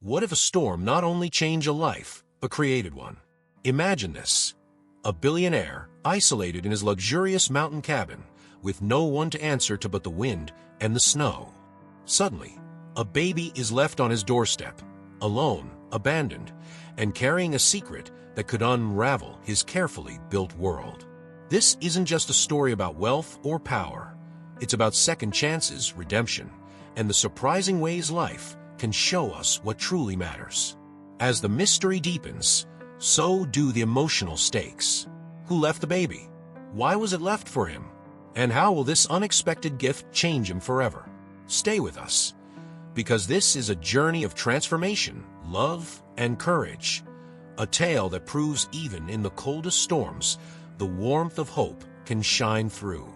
What if a storm not only changed a life, but created one? Imagine this. A billionaire, isolated in his luxurious mountain cabin, with no one to answer to but the wind and the snow. Suddenly, a baby is left on his doorstep, alone, abandoned, and carrying a secret that could unravel his carefully built world. This isn't just a story about wealth or power. It's about second chances, redemption, and the surprising ways life can show us what truly matters. As the mystery deepens, so do the emotional stakes. Who left the baby? Why was it left for him? And how will this unexpected gift change him forever? Stay with us, because this is a journey of transformation, love, and courage. A tale that proves even in the coldest storms, the warmth of hope can shine through.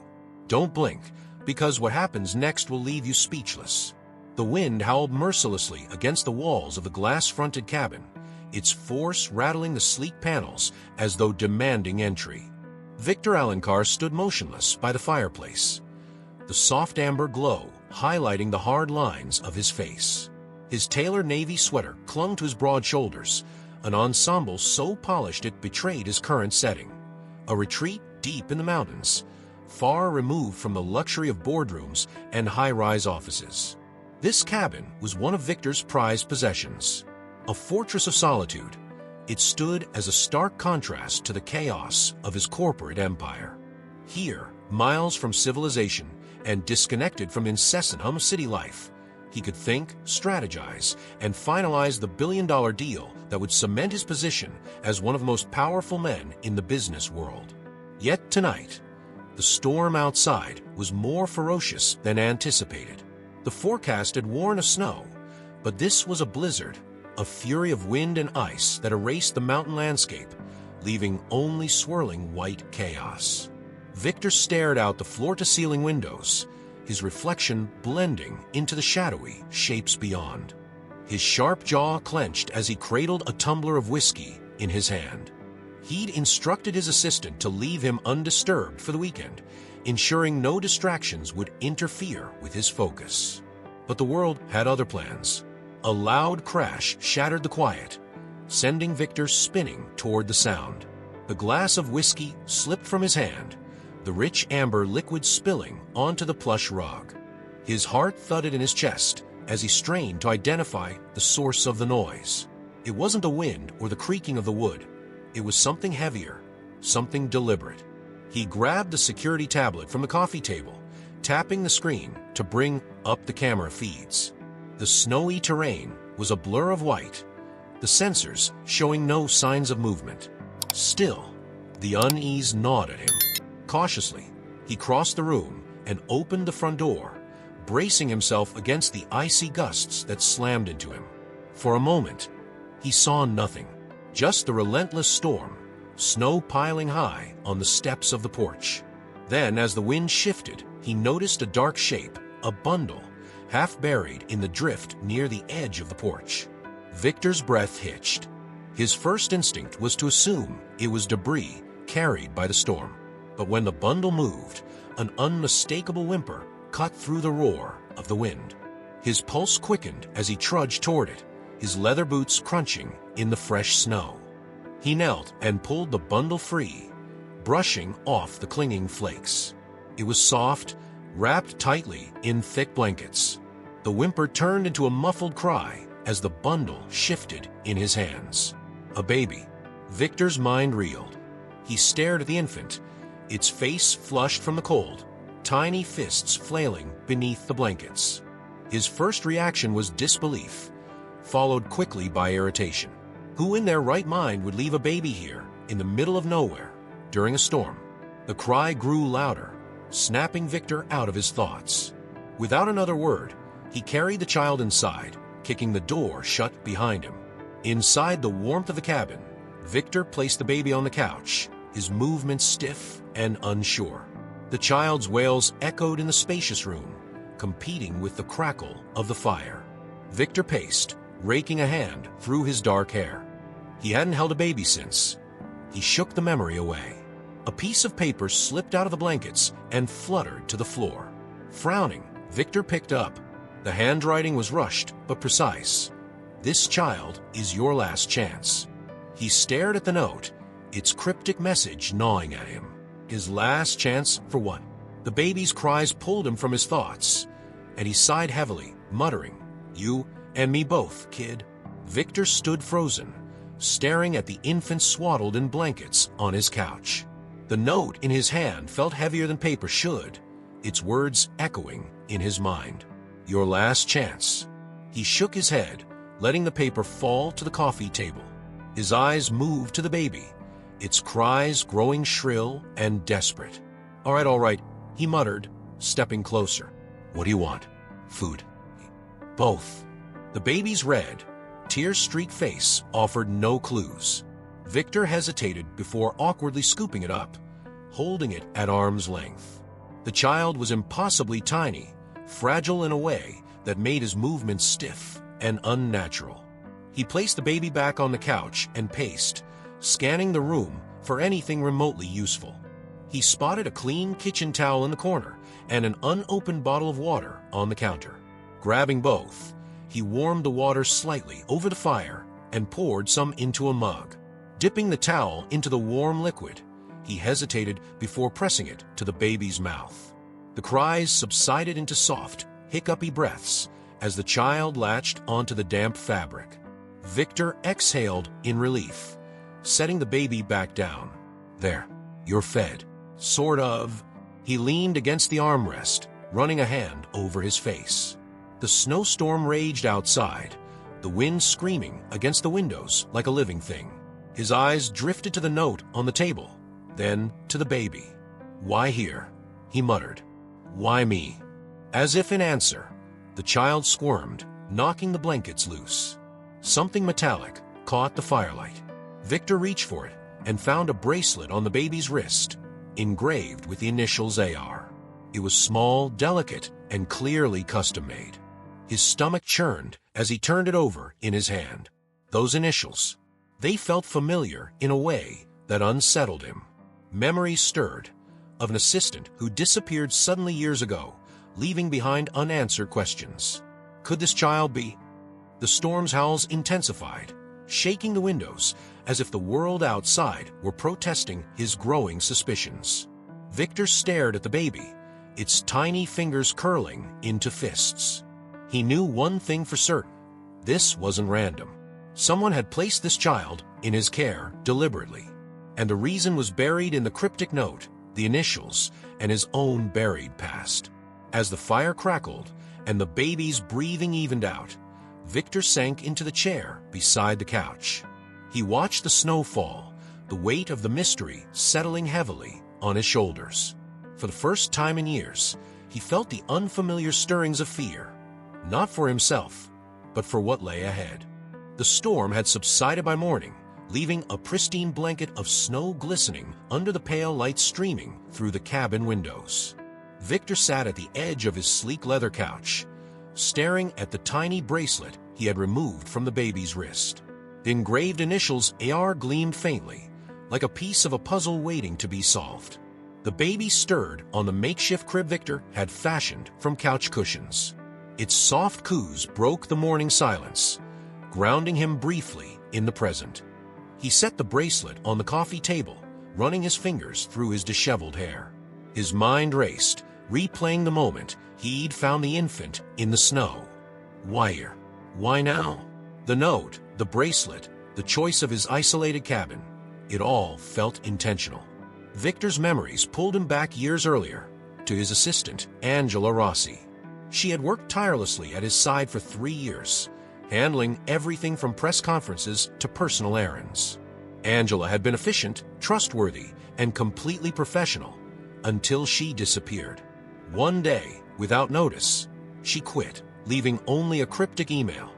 Don't blink, because what happens next will leave you speechless. The wind howled mercilessly against the walls of the glass-fronted cabin, its force rattling the sleek panels as though demanding entry. Victor Alencar stood motionless by the fireplace, the soft amber glow highlighting the hard lines of his face. His tailored navy sweater clung to his broad shoulders, an ensemble so polished it betrayed his current setting. A retreat deep in the mountains, far removed from the luxury of boardrooms and high-rise offices. This cabin was one of Victor's prized possessions, a fortress of solitude. It stood as a stark contrast to the chaos of his corporate empire. Here, miles from civilization and disconnected from incessant hum of city life, he could think, strategize, and finalize the billion-dollar deal that would cement his position as one of the most powerful men in the business world. Yet tonight, the storm outside was more ferocious than anticipated. The forecast had warned of snow, but this was a blizzard, a fury of wind and ice that erased the mountain landscape, leaving only swirling white chaos. Victor stared out the floor-to-ceiling windows, his reflection blending into the shadowy shapes beyond. His sharp jaw clenched as he cradled a tumbler of whiskey in his hand. He'd instructed his assistant to leave him undisturbed for the weekend, ensuring no distractions would interfere with his focus. But the world had other plans. A loud crash shattered the quiet, sending Victor spinning toward the sound. The glass of whiskey slipped from his hand, the rich amber liquid spilling onto the plush rug. His heart thudded in his chest as he strained to identify the source of the noise. It wasn't the wind or the creaking of the wood. It was something heavier, something deliberate. He grabbed the security tablet from the coffee table, tapping the screen to bring up the camera feeds. The snowy terrain was a blur of white, the sensors showing no signs of movement. Still, the unease gnawed at him. Cautiously, he crossed the room and opened the front door, bracing himself against the icy gusts that slammed into him. For a moment, he saw nothing, just the relentless storm, snow piling high on the steps of the porch. Then, as the wind shifted, he noticed a dark shape, a bundle, half buried in the drift near the edge of the porch. Victor's breath hitched. His first instinct was to assume it was debris carried by the storm. But when the bundle moved, an unmistakable whimper cut through the roar of the wind. His pulse quickened as he trudged toward it, his leather boots crunching in the fresh snow. He knelt and pulled the bundle free, brushing off the clinging flakes. It was soft, wrapped tightly in thick blankets. The whimper turned into a muffled cry as the bundle shifted in his hands. A baby. Victor's mind reeled. He stared at the infant, its face flushed from the cold, tiny fists flailing beneath the blankets. His first reaction was disbelief, followed quickly by irritation. Who in their right mind would leave a baby here, in the middle of nowhere, during a storm? The cry grew louder, snapping Victor out of his thoughts. Without another word, he carried the child inside, kicking the door shut behind him. Inside the warmth of the cabin, Victor placed the baby on the couch, his movements stiff and unsure. The child's wails echoed in the spacious room, competing with the crackle of the fire. Victor paced, raking a hand through his dark hair. He hadn't held a baby since. He shook the memory away. A piece of paper slipped out of the blankets and fluttered to the floor. Frowning, Victor picked up. The handwriting was rushed but precise. This child is your last chance. He stared at the note, its cryptic message gnawing at him. His last chance for what? The baby's cries pulled him from his thoughts, and he sighed heavily, muttering, "You and me both, kid." Victor stood frozen, staring at the infant swaddled in blankets on his couch. The note in his hand felt heavier than paper should, its words echoing in his mind. Your last chance. He shook his head, letting the paper fall to the coffee table. His eyes moved to the baby, its cries growing shrill and desperate. All right, he muttered, stepping closer. What do you want? Food. Both. The baby's red, tear-streaked face offered no clues. Victor hesitated before awkwardly scooping it up, holding it at arm's length. The child was impossibly tiny, fragile in a way that made his movements stiff and unnatural. He placed the baby back on the couch and paced, scanning the room for anything remotely useful. He spotted a clean kitchen towel in the corner and an unopened bottle of water on the counter. Grabbing both, he warmed the water slightly over the fire and poured some into a mug. Dipping the towel into the warm liquid, he hesitated before pressing it to the baby's mouth. The cries subsided into soft, hiccupy breaths as the child latched onto the damp fabric. Victor exhaled in relief, setting the baby back down. There, you're fed. Sort of. He leaned against the armrest, running a hand over his face. The snowstorm raged outside, the wind screaming against the windows like a living thing. His eyes drifted to the note on the table, then to the baby. Why here? He muttered. Why me? As if in answer, the child squirmed, knocking the blankets loose. Something metallic caught the firelight. Victor reached for it and found a bracelet on the baby's wrist, engraved with the initials AR. It was small, delicate, and clearly custom-made. His stomach churned as he turned it over in his hand. Those initials, they felt familiar in a way that unsettled him. Memories stirred, of an assistant who disappeared suddenly years ago, leaving behind unanswered questions. Could this child be? The storm's howls intensified, shaking the windows as if the world outside were protesting his growing suspicions. Victor stared at the baby, its tiny fingers curling into fists. He knew one thing for certain. This wasn't random. Someone had placed this child in his care deliberately, and the reason was buried in the cryptic note, the initials, and his own buried past. As the fire crackled and the baby's breathing evened out, Victor sank into the chair beside the couch. He watched the snow fall, the weight of the mystery settling heavily on his shoulders. For the first time in years, he felt the unfamiliar stirrings of fear, not for himself, but for what lay ahead. The storm had subsided by morning, leaving a pristine blanket of snow glistening under the pale light streaming through the cabin windows. Victor sat at the edge of his sleek leather couch, staring at the tiny bracelet he had removed from the baby's wrist. The engraved initials AR gleamed faintly, like a piece of a puzzle waiting to be solved. The baby stirred on the makeshift crib Victor had fashioned from couch cushions. Its soft coos broke the morning silence, grounding him briefly in the present. He set the bracelet on the coffee table, running his fingers through his disheveled hair. His mind raced, replaying the moment he'd found the infant in the snow. Why here? Why now? The note, the bracelet, the choice of his isolated cabin, it all felt intentional. Victor's memories pulled him back years earlier, to his assistant, Angela Rossi. She had worked tirelessly at his side for 3 years, handling everything from press conferences to personal errands. Angela had been efficient, trustworthy, and completely professional until she disappeared. One day, without notice, she quit, leaving only a cryptic email.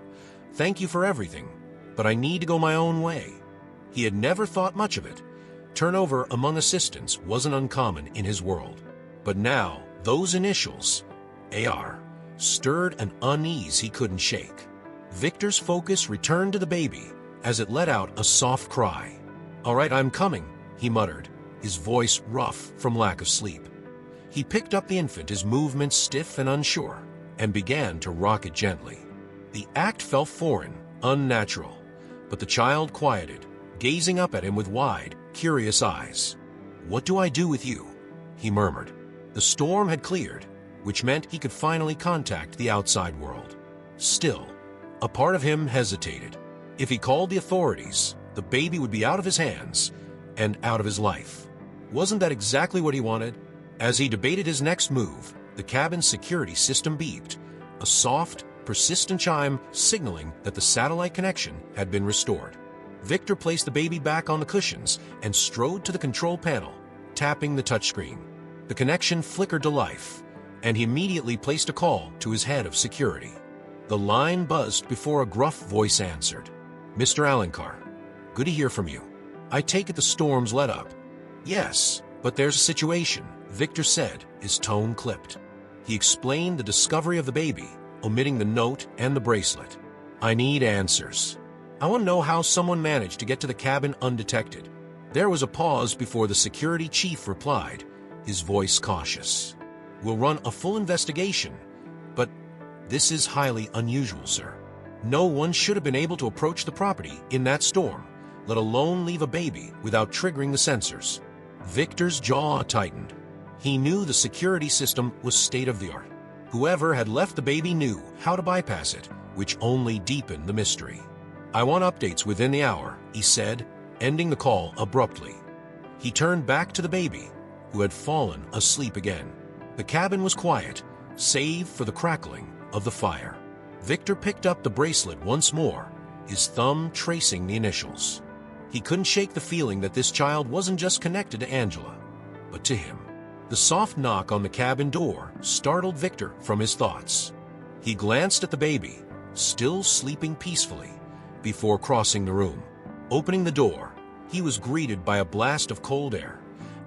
"Thank you for everything, but I need to go my own way." He had never thought much of it. Turnover among assistants wasn't uncommon in his world. But now, those initials, AR, stirred an unease he couldn't shake. Victor's focus returned to the baby as it let out a soft cry. "All right, I'm coming," he muttered, his voice rough from lack of sleep. He picked up the infant, his movements stiff and unsure, and began to rock it gently. The act felt foreign, Unnatural. But the child quieted, gazing up at him with wide, curious eyes. "What do I do with you?" he murmured. The storm had cleared, which meant he could finally contact the outside world. Still, a part of him hesitated. If he called the authorities, the baby would be out of his hands and out of his life. Wasn't that exactly what he wanted? As he debated his next move, the cabin's security system beeped, a soft, persistent chime signaling that the satellite connection had been restored. Victor placed the baby back on the cushions and strode to the control panel, tapping the touchscreen. The connection flickered to life, and he immediately placed a call to his head of security. The line buzzed before a gruff voice answered. "Mr. Alencar, good to hear from you. I take it the storm's let up." "Yes, but there's a situation," Victor said, his tone clipped. He explained the discovery of the baby, omitting the note and the bracelet. "I need answers. I want to know how someone managed to get to the cabin undetected." There was a pause before the security chief replied, his voice cautious. "We'll run a full investigation, but this is highly unusual, sir. No one should have been able to approach the property in that storm, let alone leave a baby without triggering the sensors." Victor's jaw tightened. He knew the security system was state-of-the-art. Whoever had left the baby knew how to bypass it, which only deepened the mystery. "I want updates within the hour," he said, ending the call abruptly. He turned back to the baby, who had fallen asleep again. The cabin was quiet, save for the crackling of the fire. Victor picked up the bracelet once more, his thumb tracing the initials. He couldn't shake the feeling that this child wasn't just connected to Angela, but to him. The soft knock on the cabin door startled Victor from his thoughts. He glanced at the baby, still sleeping peacefully, before crossing the room. Opening the door, he was greeted by a blast of cold air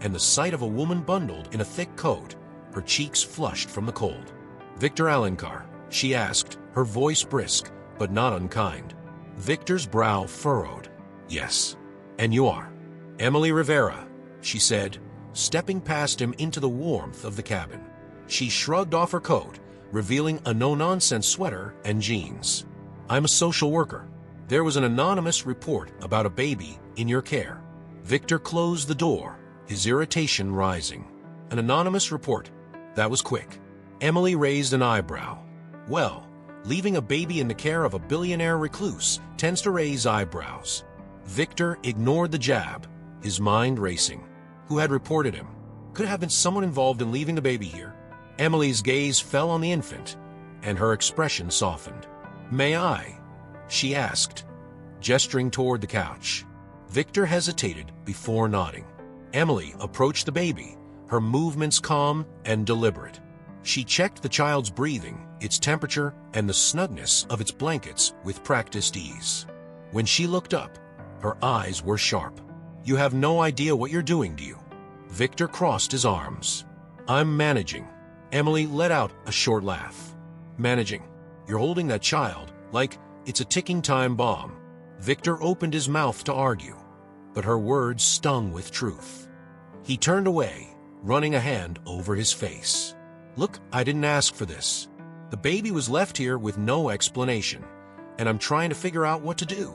and the sight of a woman bundled in a thick coat, her cheeks flushed from the cold. "Victor Alencar," she asked, her voice brisk but not unkind. Victor's brow furrowed. "Yes. And you are?" "Emily Rivera," she said, stepping past him into the warmth of the cabin. She shrugged off her coat, revealing a no-nonsense sweater and jeans. "I'm a social worker. There was an anonymous report about a baby in your care." Victor closed the door, his irritation rising. "An anonymous report? That was quick." Emily raised an eyebrow. "Well, leaving a baby in the care of a billionaire recluse tends to raise eyebrows." Victor ignored the jab, his mind racing. Who had reported him? Could it have been someone involved in leaving the baby here? Emily's gaze fell on the infant, and her expression softened. "May I?" she asked, gesturing toward the couch. Victor hesitated before nodding. Emily approached the baby, her movements calm and deliberate. She checked the child's breathing, its temperature, and the snugness of its blankets with practiced ease. When she looked up, her eyes were sharp. "You have no idea what you're doing, do you?" Victor crossed his arms. "I'm managing." Emily let out a short laugh. "Managing? You're holding that child like it's a ticking time bomb." Victor opened his mouth to argue, but her words stung with truth. He turned away, running a hand over his face. "Look, I didn't ask for this. The baby was left here with no explanation, and I'm trying to figure out what to do."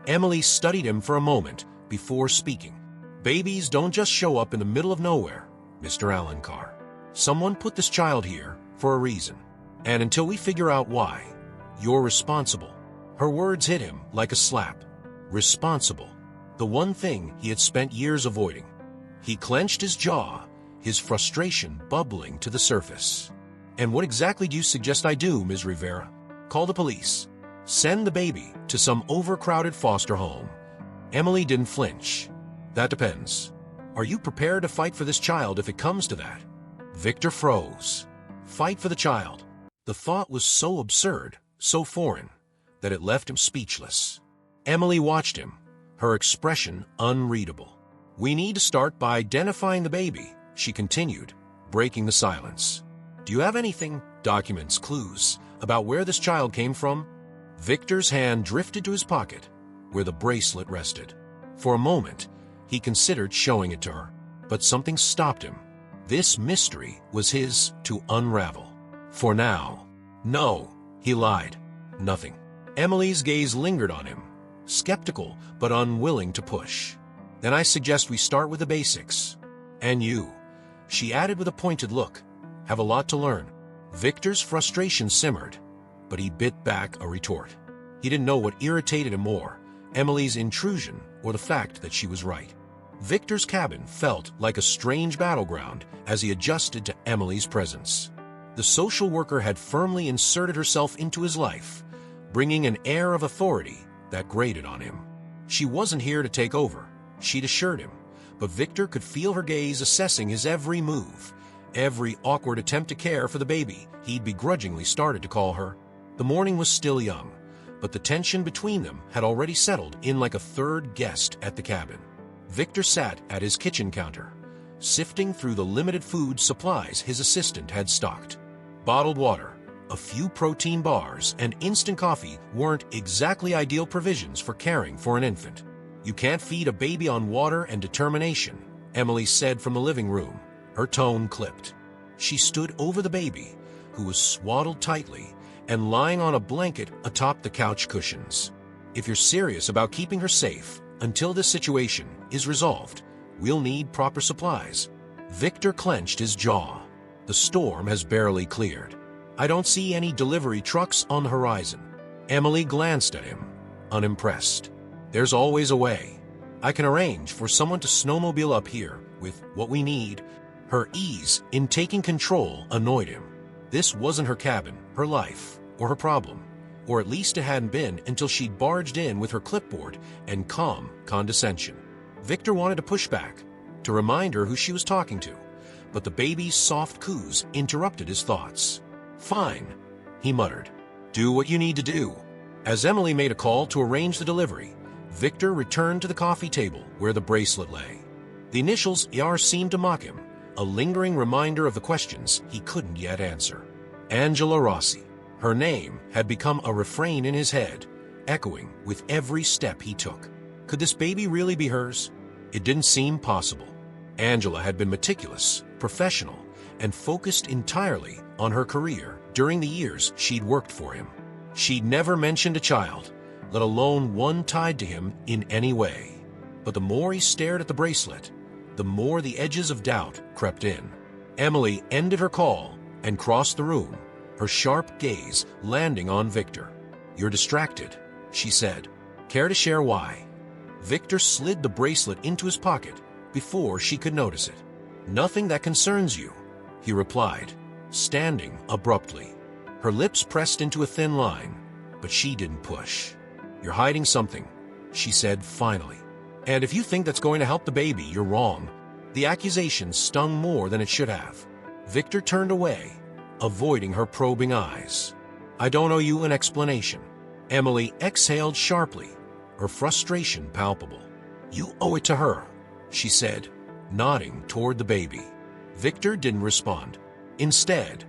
Emily studied him for a moment before speaking. "Babies don't just show up in the middle of nowhere, Mr. Alencar. Someone put this child here for a reason, and until we figure out why, you're responsible." Her words hit him like a slap. Responsible. The one thing he had spent years avoiding. He clenched his jaw, his frustration bubbling to the surface. "And what exactly do you suggest I do, Ms. Rivera? Call the police? Send the baby to some overcrowded foster home?" Emily didn't flinch. "That depends. Are you prepared to fight for this child if it comes to that?" Victor froze. Fight for the child. The thought was so absurd, so foreign, that it left him speechless. Emily watched him, her expression unreadable. "We need to start by identifying the baby," she continued, breaking the silence. "Do you have anything, documents, clues, about where this child came from?" Victor's hand drifted to his pocket, where the bracelet rested. For a moment, he considered showing it to her, but something stopped him. This mystery was his to unravel. For now. "No," he lied. "Nothing." Emily's gaze lingered on him, skeptical but unwilling to push. "Then I suggest we start with the basics. And you," she added with a pointed look, "have a lot to learn." Victor's frustration simmered, but he bit back a retort. He didn't know what irritated him more, Emily's intrusion or the fact that she was right. Victor's cabin felt like a strange battleground as he adjusted to Emily's presence. The social worker had firmly inserted herself into his life, bringing an air of authority that grated on him. She wasn't here to take over, she'd assured him, but Victor could feel her gaze assessing his every move, every awkward attempt to care for the baby he'd begrudgingly started to call her. The morning was still young, but the tension between them had already settled in like a third guest at the cabin. Victor sat at his kitchen counter, sifting through the limited food supplies his assistant had stocked. Bottled water, a few protein bars, and instant coffee weren't exactly ideal provisions for caring for an infant. "You can't feed a baby on water and determination," Emily said from the living room, her tone clipped. She stood over the baby, who was swaddled tightly and lying on a blanket atop the couch cushions. "If you're serious about keeping her safe until this situation is resolved, we'll need proper supplies." Victor clenched his jaw. "The storm has barely cleared. I don't see any delivery trucks on the horizon." Emily glanced at him, unimpressed. "There's always a way. I can arrange for someone to snowmobile up here with what we need." Her ease in taking control annoyed him. This wasn't her cabin, her life, or her problem. Or at least it hadn't been until she'd barged in with her clipboard and calm condescension. Victor wanted to push back, to remind her who she was talking to, but the baby's soft coos interrupted his thoughts. "Fine," he muttered. "Do what you need to do." As Emily made a call to arrange the delivery, Victor returned to the coffee table where the bracelet lay. The initials ER seemed to mock him, a lingering reminder of the questions he couldn't yet answer. Angela Rossi. Her name had become a refrain in his head, echoing with every step he took. Could this baby really be hers? It didn't seem possible. Angela had been meticulous, professional, and focused entirely on her career during the years she'd worked for him. She'd never mentioned a child, let alone one tied to him in any way. But the more he stared at the bracelet, the more the edges of doubt crept in. Emily ended her call and crossed the room, her sharp gaze landing on Victor. "You're distracted," she said. "Care to share why?" Victor slid the bracelet into his pocket before she could notice it. "Nothing that concerns you," he replied, standing abruptly. Her lips pressed into a thin line, but she didn't push. "You're hiding something," she said finally. "And if you think that's going to help the baby, you're wrong." The accusation stung more than it should have. Victor turned away, avoiding her probing eyes. "I don't owe you an explanation." Emily exhaled sharply, her frustration palpable. "You owe it to her," she said, nodding toward the baby. Victor didn't respond. Instead,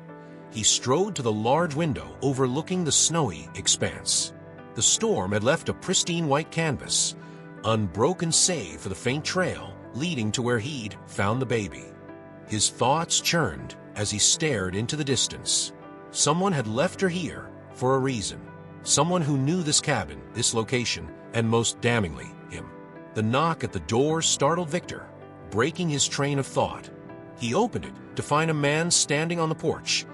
he strode to the large window overlooking the snowy expanse. The storm had left a pristine white canvas, unbroken save for the faint trail leading to where he'd found the baby. His thoughts churned as he stared into the distance. Someone had left her here for a reason. Someone who knew this cabin, this location, and most damningly, him. The knock at the door startled Victor, breaking his train of thought. He opened it to find a man standing on the porch,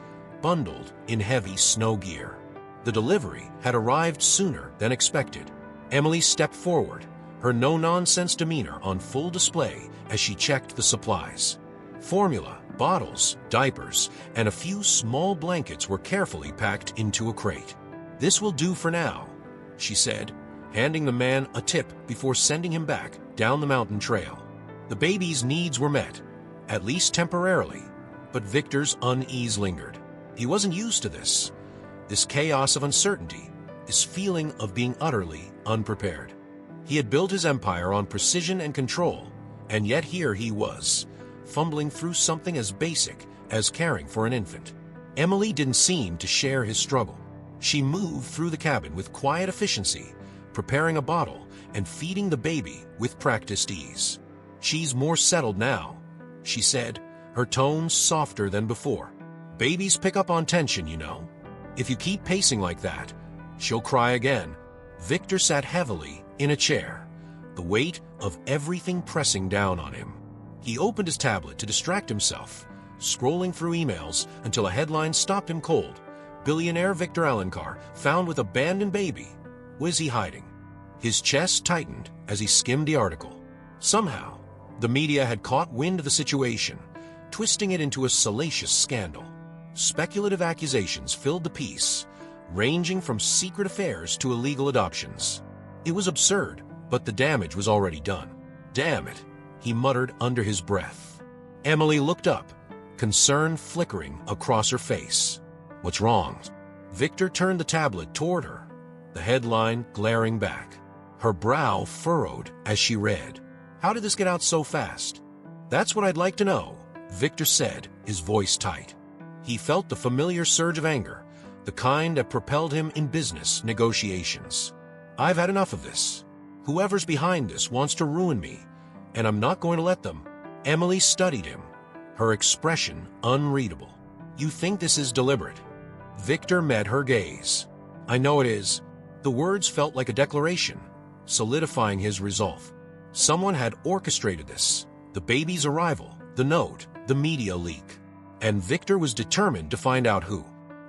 bundled in heavy snow gear. The delivery had arrived sooner than expected. Emily stepped forward, her no-nonsense demeanor on full display as she checked the supplies. Formula, bottles, diapers, and a few small blankets were carefully packed into a crate. "This will do for now," she said, handing the man a tip before sending him back down the mountain trail. The baby's needs were met, at least temporarily, but Victor's unease lingered. He wasn't used to this chaos of uncertainty, this feeling of being utterly unprepared. He had built his empire on precision and control, and yet here he was, fumbling through something as basic as caring for an infant. Emily didn't seem to share his struggle. She moved through the cabin with quiet efficiency, preparing a bottle and feeding the baby with practiced ease. "She's more settled now," she said, her tone softer than before. "Babies pick up on tension, you know. If you keep pacing like that, She'll cry again. Victor sat heavily in a chair, the weight of everything pressing down on him. He opened his tablet to distract himself, scrolling through emails until a headline stopped him cold. Billionaire Victor Alencar found with abandoned baby. Was he hiding? His chest tightened as he skimmed the article. Somehow, the media had caught wind of the situation, twisting it into a salacious scandal. Speculative accusations filled the piece, ranging from secret affairs to illegal adoptions. It was absurd, but the damage was already done. Damn it, he muttered under his breath. Emily looked up, concern flickering across her face. What's wrong? Victor turned the tablet toward her, the headline glaring back. Her brow furrowed as she read. How did this get out so fast? That's what I'd like to know, Victor said, his voice tight. He felt the familiar surge of anger, the kind that propelled him in business negotiations. I've had enough of this. Whoever's behind this wants to ruin me, and I'm not going to let them. Emily studied him, her expression unreadable. You think this is deliberate? Victor met her gaze. I know it is. The words felt like a declaration, solidifying his resolve. Someone had orchestrated this. The baby's arrival, the note, the media leak. And Victor was determined to find out who.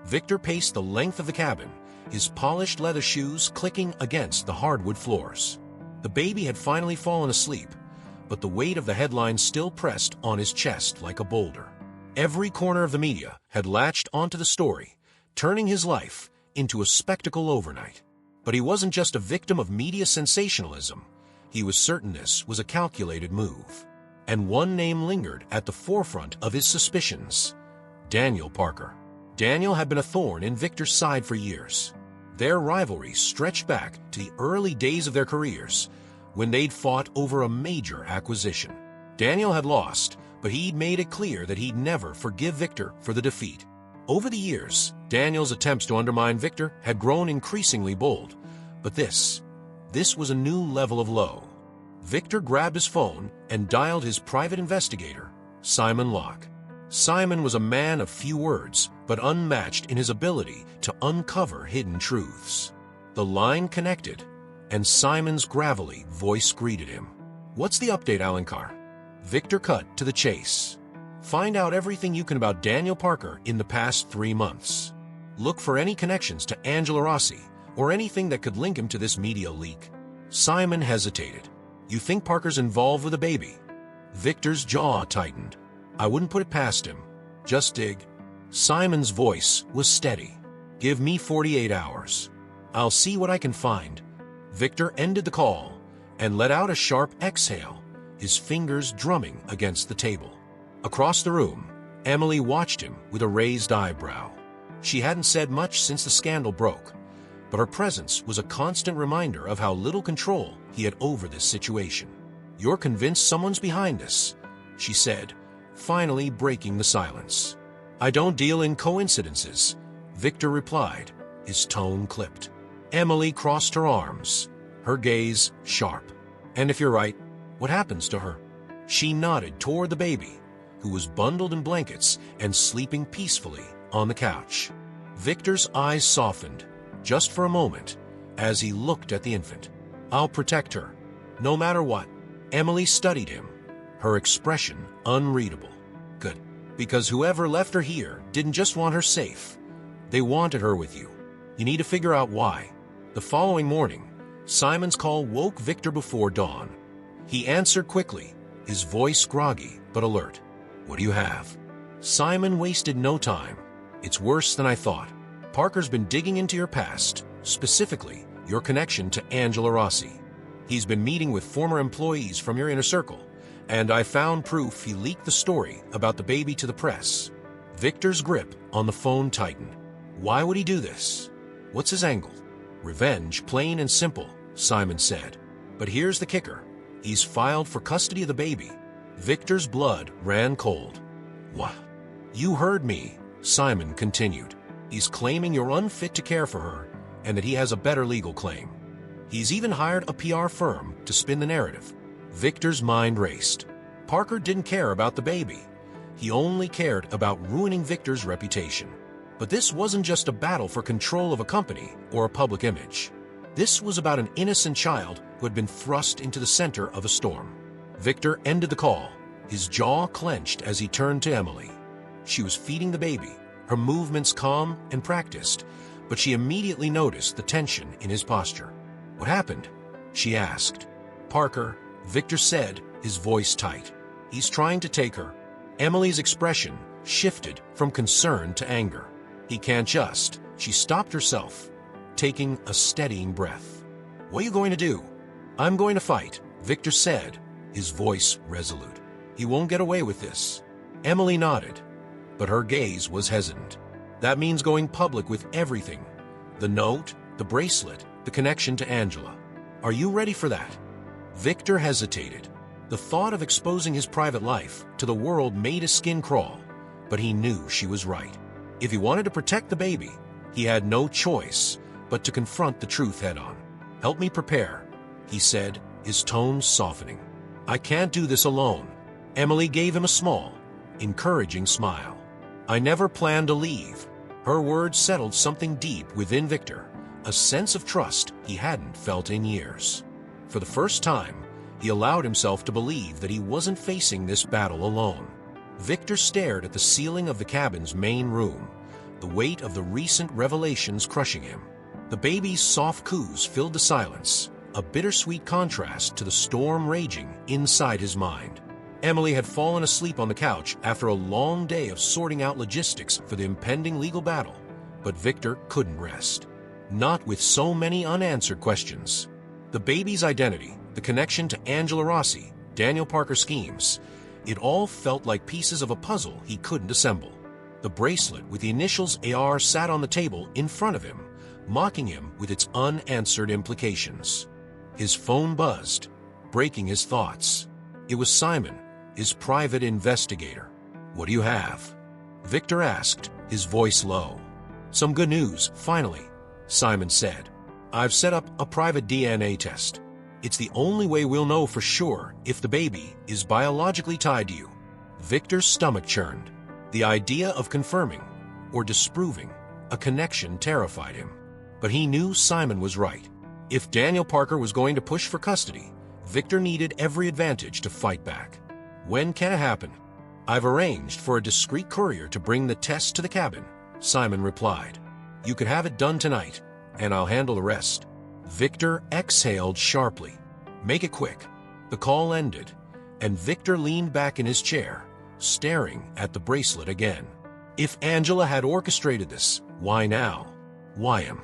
Victor paced the length of the cabin, his polished leather shoes clicking against the hardwood floors. The baby had finally fallen asleep, but the weight of the headline still pressed on his chest like a boulder. Every corner of the media had latched onto the story, turning his life into a spectacle overnight. But he wasn't just a victim of media sensationalism. He was certain this was a calculated move. And one name lingered at the forefront of his suspicions: Daniel Parker. Daniel had been a thorn in Victor's side for years. Their rivalry stretched back to the early days of their careers, when they'd fought over a major acquisition. Daniel had lost, but he'd made it clear that he'd never forgive Victor for the defeat. Over the years, Daniel's attempts to undermine Victor had grown increasingly bold, but this was a new level of low. Victor grabbed his phone and dialed his private investigator, Simon Locke. Simon was a man of few words, but unmatched in his ability to uncover hidden truths. The line connected, and Simon's gravelly voice greeted him. What's the update, Alencar? Victor cut to the chase. Find out everything you can about Daniel Parker in the past 3 months. Look for any connections to Angela Rossi or anything that could link him to this media leak. Simon hesitated. You think Parker's involved with a baby? Victor's jaw tightened. I wouldn't put it past him. Just dig. Simon's voice was steady. Give me 48 hours. I'll see what I can find. Victor ended the call and let out a sharp exhale, his fingers drumming against the table. Across the room, Emily watched him with a raised eyebrow. She hadn't said much since the scandal broke, but her presence was a constant reminder of how little control he had over this situation. You're convinced someone's behind this, she said, finally breaking the silence. I don't deal in coincidences, Victor replied, his tone clipped. Emily crossed her arms, her gaze sharp. And if you're right, what happens to her? She nodded toward the baby, who was bundled in blankets and sleeping peacefully on the couch. Victor's eyes softened, just for a moment, as he looked at the infant. I'll protect her, no matter what. Emily studied him, her expression unreadable. Good, because whoever left her here didn't just want her safe. They wanted her with you. You need to figure out why. The following morning, Simon's call woke Victor before dawn. He answered quickly, his voice groggy but alert. What do you have? Simon wasted no time. It's worse than I thought. Parker's been digging into your past, specifically your connection to Angela Rossi. He's been meeting with former employees from your inner circle, and I found proof he leaked the story about the baby to the press. Victor's grip on the phone tightened. Why would he do this? What's his angle? Revenge, plain and simple, Simon said. But here's the kicker. He's filed for custody of the baby. Victor's blood ran cold. What? You heard me, Simon continued. He's claiming you're unfit to care for her and that he has a better legal claim. He's even hired a PR firm to spin the narrative. Victor's mind raced. Parker didn't care about the baby. He only cared about ruining Victor's reputation. But this wasn't just a battle for control of a company or a public image. This was about an innocent child who had been thrust into the center of a storm. Victor ended the call, his jaw clenched as he turned to Emily. She was feeding the baby, her movements calm and practiced, but she immediately noticed the tension in his posture. "What happened?" she asked. "Parker," Victor said, his voice tight. "He's trying to take her." Emily's expression shifted from concern to anger. "He can't just." She stopped herself, taking a steadying breath. "What are you going to do?" "I'm going to fight," Victor said, his voice resolute. "He won't get away with this." Emily nodded, but her gaze was hesitant. "That means going public with everything. The note, the bracelet, the connection to Angela. Are you ready for that?" Victor hesitated. The thought of exposing his private life to the world made his skin crawl, but he knew she was right. If he wanted to protect the baby, he had no choice but to confront the truth head-on. "Help me prepare," he said, his tone softening. "I can't do this alone." Emily gave him a small, encouraging smile. "I never planned to leave." Her words settled something deep within Victor, a sense of trust he hadn't felt in years. For the first time, he allowed himself to believe that he wasn't facing this battle alone. Victor stared at the ceiling of the cabin's main room, the weight of the recent revelations crushing him. The baby's soft coos filled the silence, a bittersweet contrast to the storm raging inside his mind. Emily had fallen asleep on the couch after a long day of sorting out logistics for the impending legal battle, but Victor couldn't rest. Not with so many unanswered questions. The baby's identity, the connection to Angela Rossi, Daniel Parker's schemes, it all felt like pieces of a puzzle he couldn't assemble. The bracelet with the initials AR sat on the table in front of him, mocking him with its unanswered implications. His phone buzzed, breaking his thoughts. It was Simon, his private investigator. "What do you have?" Victor asked, his voice low. "Some good news, finally," Simon said. "I've set up a private DNA test. It's the only way we'll know for sure if the baby is biologically tied to you." Victor's stomach churned. The idea of confirming, or disproving, a connection terrified him. But he knew Simon was right. If Daniel Parker was going to push for custody, Victor needed every advantage to fight back. "When can it happen?" "I've arranged for a discreet courier to bring the test to the cabin," Simon replied. "You could have it done tonight, and I'll handle the rest." Victor exhaled sharply. "Make it quick." The call ended, and Victor leaned back in his chair, staring at the bracelet again. If Angela had orchestrated this, why now? Why him?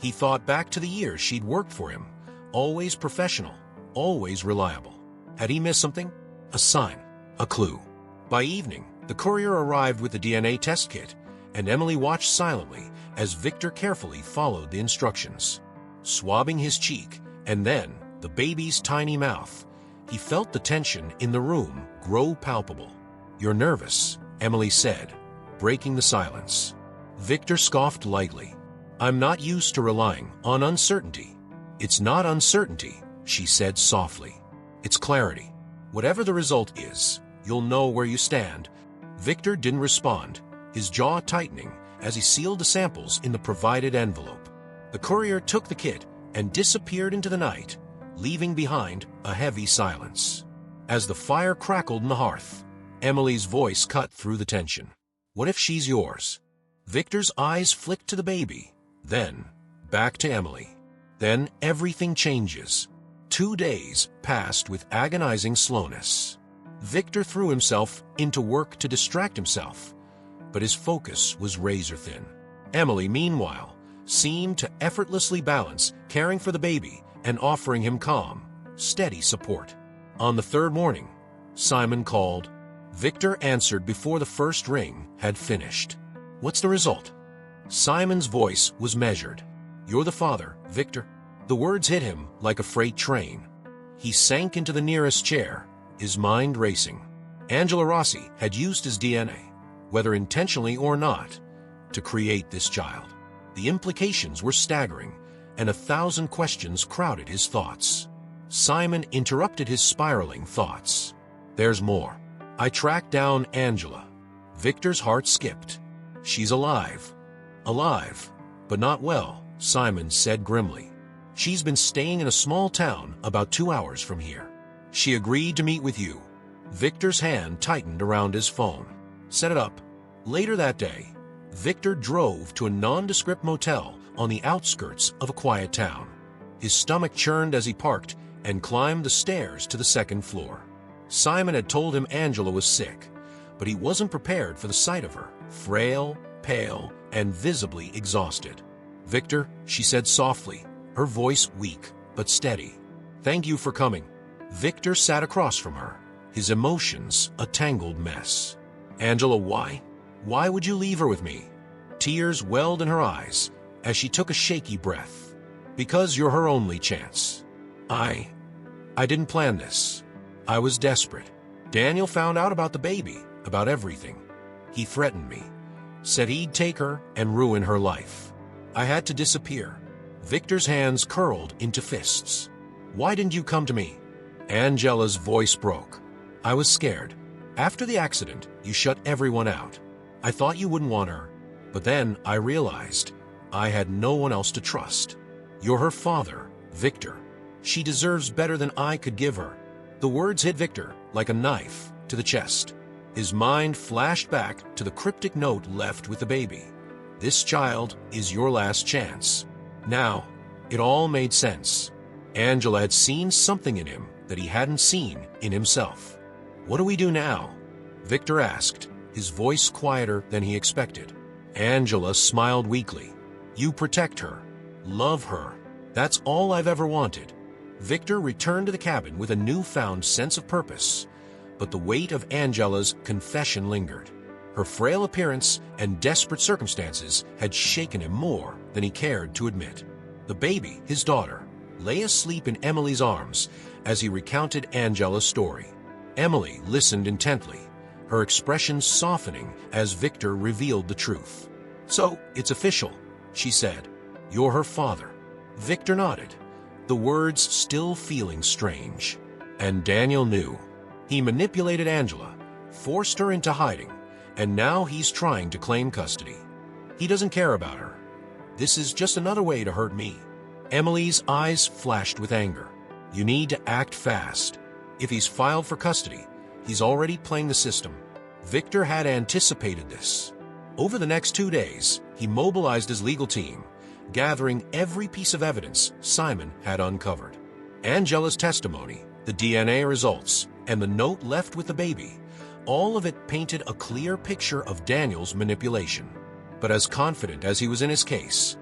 He thought back to the years she'd worked for him, always professional, always reliable. Had he missed something? A sign, a clue. By evening, the courier arrived with the DNA test kit, and Emily watched silently as Victor carefully followed the instructions. Swabbing his cheek, and then the baby's tiny mouth, he felt the tension in the room grow palpable. "You're nervous," Emily said, breaking the silence. Victor scoffed lightly. "I'm not used to relying on uncertainty." "It's not uncertainty," she said softly. "It's clarity. Whatever the result is, you'll know where you stand." Victor didn't respond, his jaw tightening as he sealed the samples in the provided envelope. The courier took the kit and disappeared into the night, leaving behind a heavy silence. As the fire crackled in the hearth, Emily's voice cut through the tension. "What if she's yours?" Victor's eyes flicked to the baby, then back to Emily. Then everything changes. 2 days passed with agonizing slowness. Victor threw himself into work to distract himself, but his focus was razor-thin. Emily, meanwhile, seemed to effortlessly balance caring for the baby and offering him calm, steady support. On the third morning, Simon called. Victor answered before the first ring had finished. "What's the result?" Simon's voice was measured. "You're the father, Victor." The words hit him like a freight train. He sank into the nearest chair, his mind racing. Angela Rossi had used his DNA, whether intentionally or not, to create this child. The implications were staggering, and 1,000 questions crowded his thoughts. Simon interrupted his spiraling thoughts. "There's more. I tracked down Angela." Victor's heart skipped. "She's alive." Alive, but not well, Simon said grimly. She's been staying in a small town about 2 hours from here. She agreed to meet with you. Victor's hand tightened around his phone. Set it up. Later that day, Victor drove to a nondescript motel on the outskirts of a quiet town. His stomach churned as he parked and climbed the stairs to the second floor. Simon had told him Angela was sick, but he wasn't prepared for the sight of her, frail, pale, and visibly exhausted. "Victor," she said softly, her voice weak but steady. "Thank you for coming." Victor sat across from her, his emotions a tangled mess. "Angela, why? Why would you leave her with me?" Tears welled in her eyes as she took a shaky breath. "Because you're her only chance. I didn't plan this. I was desperate. Daniel found out about the baby, about everything. He threatened me, said he'd take her and ruin her life. I had to disappear." Victor's hands curled into fists. "Why didn't you come to me?" Angela's voice broke. "I was scared. After the accident, you shut everyone out. I thought you wouldn't want her, but then I realized I had no one else to trust. You're her father, Victor. She deserves better than I could give her." The words hit Victor like a knife to the chest. His mind flashed back to the cryptic note left with the baby. "This child is your last chance." Now, it all made sense. Angela had seen something in him that he hadn't seen in himself. "What do we do now?" Victor asked, his voice quieter than he expected. Angela smiled weakly. "You protect her, love her. That's all I've ever wanted." Victor returned to the cabin with a newfound sense of purpose, but the weight of Angela's confession lingered. Her frail appearance and desperate circumstances had shaken him more than he cared to admit. The baby, his daughter, lay asleep in Emily's arms as he recounted Angela's story. Emily listened intently, her expression softening as Victor revealed the truth. "So, it's official," she said. "You're her father." Victor nodded, the words still feeling strange. And Daniel knew. He manipulated Angela, forced her into hiding, and now he's trying to claim custody. He doesn't care about her. This is just another way to hurt me. Emily's eyes flashed with anger. "You need to act fast. If he's filed for custody, he's already playing the system." Victor had anticipated this. Over the next 2 days, he mobilized his legal team, gathering every piece of evidence Simon had uncovered. Angela's testimony, the DNA results, and the note left with the baby, all of it painted a clear picture of Daniel's manipulation. But as confident as he was in his case,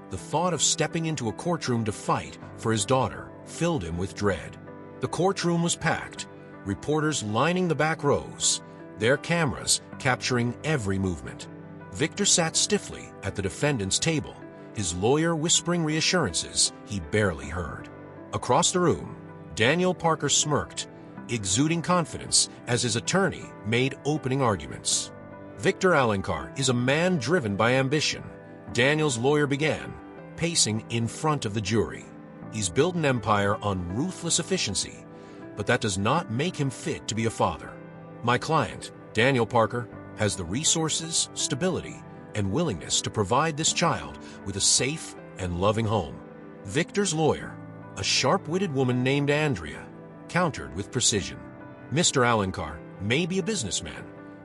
the thought of stepping into a courtroom to fight for his daughter filled him with dread. The courtroom was packed, reporters lining the back rows, their cameras capturing every movement. Victor sat stiffly at the defendant's table, his lawyer whispering reassurances he barely heard. Across the room, Daniel Parker smirked, exuding confidence as his attorney made opening arguments. "Victor Alencar is a man driven by ambition," Daniel's lawyer began, pacing in front of the jury. "He's built an empire on ruthless efficiency, but that does not make him fit to be a father. My client, Daniel Parker, has the resources, stability, and willingness to provide this child with a safe and loving home." Victor's lawyer, a sharp-witted woman named Andrea, countered with precision. "Mr. Alencar may be a businessman,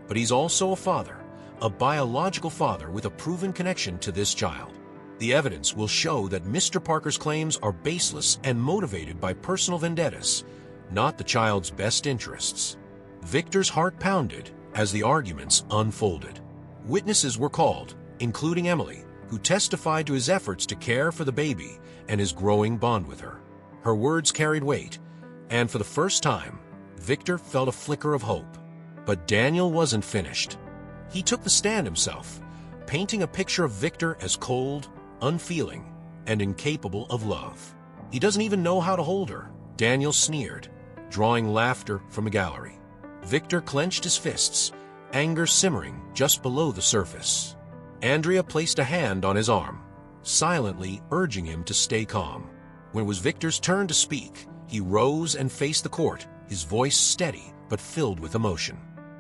but he's also a father, a biological father with a proven connection to this child. The evidence will show that Mr. Parker's claims are baseless and motivated by personal vendettas, not the child's best interests." Victor's heart pounded as the arguments unfolded. Witnesses were called, including Emily, who testified to his efforts to care for the baby and his growing bond with her. Her words carried weight, and for the first time, Victor felt a flicker of hope. But Daniel wasn't finished. He took the stand himself, painting a picture of Victor as cold, unfeeling, and incapable of love. "He doesn't even know how to hold her," Daniel sneered, drawing laughter from the gallery. Victor clenched his fists, anger simmering just below the surface. Andrea placed a hand on his arm, silently urging him to stay calm. When it was Victor's turn to speak, he rose and faced the court, his voice steady but filled with emotion.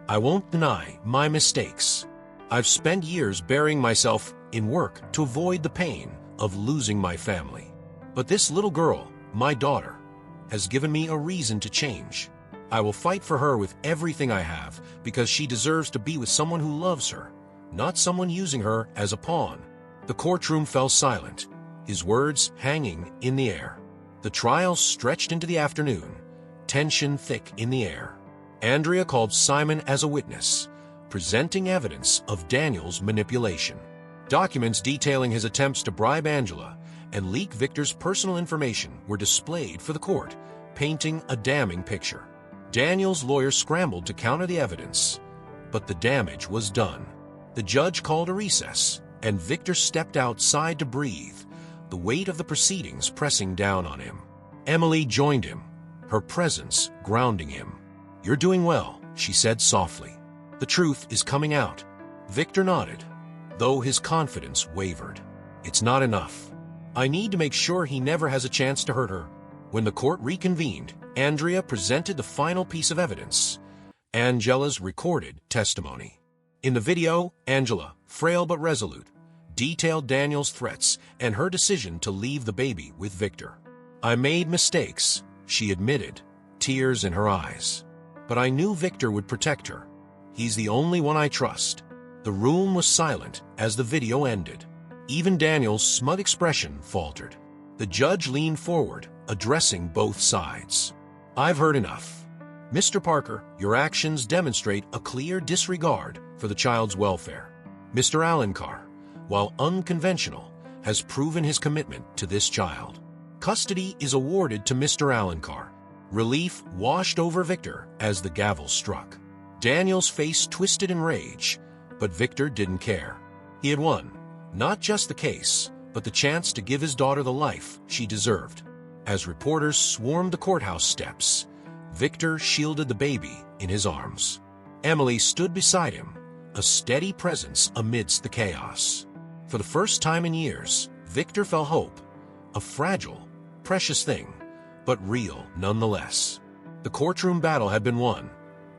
"I won't deny my mistakes. I've spent years burying myself in work to avoid the pain of losing my family. But this little girl, my daughter, has given me a reason to change. I will fight for her with everything I have because she deserves to be with someone who loves her, not someone using her as a pawn." The courtroom fell silent, his words hanging in the air. The trial stretched into the afternoon, tension thick in the air. Andrea called Simon as a witness, presenting evidence of Daniel's manipulation. Documents detailing his attempts to bribe Angela and leak Victor's personal information were displayed for the court, painting a damning picture. Daniel's lawyer scrambled to counter the evidence, but the damage was done. The judge called a recess, and Victor stepped outside to breathe, the weight of the proceedings pressing down on him. Emily joined him, her presence grounding him. "You're doing well," she said softly. "The truth is coming out." Victor nodded, though his confidence wavered. "It's not enough. I need to make sure he never has a chance to hurt her." When the court reconvened, Andrea presented the final piece of evidence, Angela's recorded testimony. In the video, Angela, frail but resolute, detailed Daniel's threats and her decision to leave the baby with Victor. "I made mistakes," she admitted, tears in her eyes. "But I knew Victor would protect her. He's the only one I trust." The room was silent as the video ended. Even Daniel's smug expression faltered. The judge leaned forward, addressing both sides. "I've heard enough. Mr. Parker, your actions demonstrate a clear disregard for the child's welfare. Mr. Alencar, while unconventional, has proven his commitment to this child. Custody is awarded to Mr. Alencar." Relief washed over Victor as the gavel struck. Daniel's face twisted in rage, but Victor didn't care. He had won, not just the case, but the chance to give his daughter the life she deserved. As reporters swarmed the courthouse steps, Victor shielded the baby in his arms. Emily stood beside him, a steady presence amidst the chaos. For the first time in years, Victor felt hope, a fragile, precious thing, but real nonetheless. The courtroom battle had been won,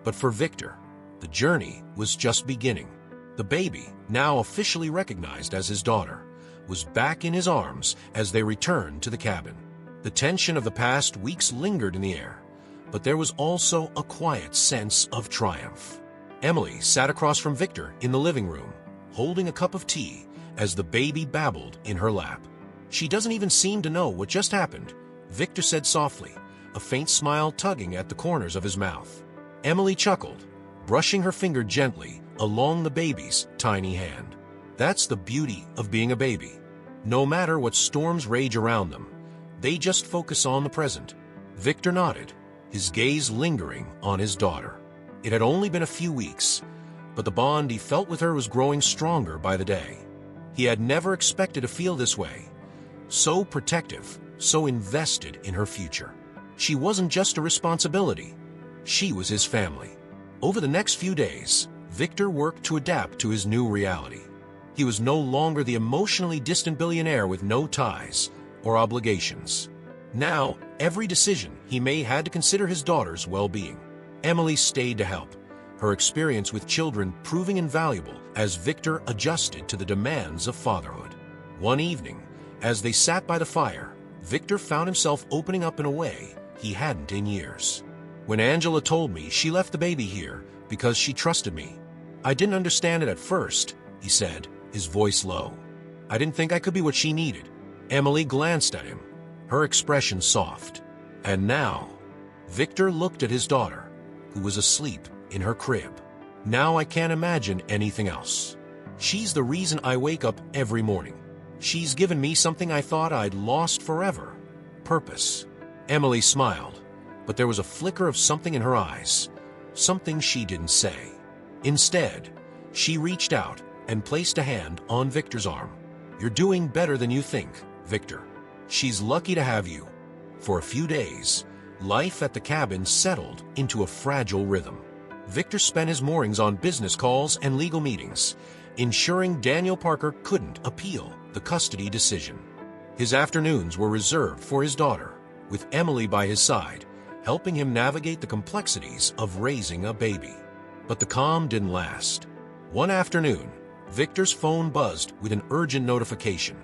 but for Victor, the journey was just beginning. The baby, now officially recognized as his daughter, was back in his arms as they returned to the cabin. The tension of the past weeks lingered in the air, but there was also a quiet sense of triumph. Emily sat across from Victor in the living room, holding a cup of tea as the baby babbled in her lap. "She doesn't even seem to know what just happened," Victor said softly, a faint smile tugging at the corners of his mouth. Emily chuckled, brushing her finger gently along the baby's tiny hand. "That's the beauty of being a baby. No matter what storms rage around them, they just focus on the present." Victor nodded, his gaze lingering on his daughter. It had only been a few weeks, but the bond he felt with her was growing stronger by the day. He had never expected to feel this way, so protective, so invested in her future. She wasn't just a responsibility, she was his family. Over the next few days, Victor worked to adapt to his new reality. He was no longer the emotionally distant billionaire with no ties or obligations. Now, every decision he made had to consider his daughter's well-being. Emily stayed to help, her experience with children proving invaluable as Victor adjusted to the demands of fatherhood. One evening, as they sat by the fire, Victor found himself opening up in a way he hadn't in years. "When Angela told me she left the baby here because she trusted me, I didn't understand it at first," he said, his voice low. "I didn't think I could be what she needed." Emily glanced at him, her expression soft. And now, Victor looked at his daughter, who was asleep in her crib. "Now I can't imagine anything else. She's the reason I wake up every morning. She's given me something I thought I'd lost forever: purpose." Emily smiled, but there was a flicker of something in her eyes, something she didn't say. Instead, she reached out and placed a hand on Victor's arm. "You're doing better than you think, Victor. She's lucky to have you." For a few days, life at the cabin settled into a fragile rhythm. Victor spent his mornings on business calls and legal meetings, ensuring Daniel Parker couldn't appeal the custody decision. His afternoons were reserved for his daughter, with Emily by his side, helping him navigate the complexities of raising a baby. But the calm didn't last. One afternoon, Victor's phone buzzed with an urgent notification.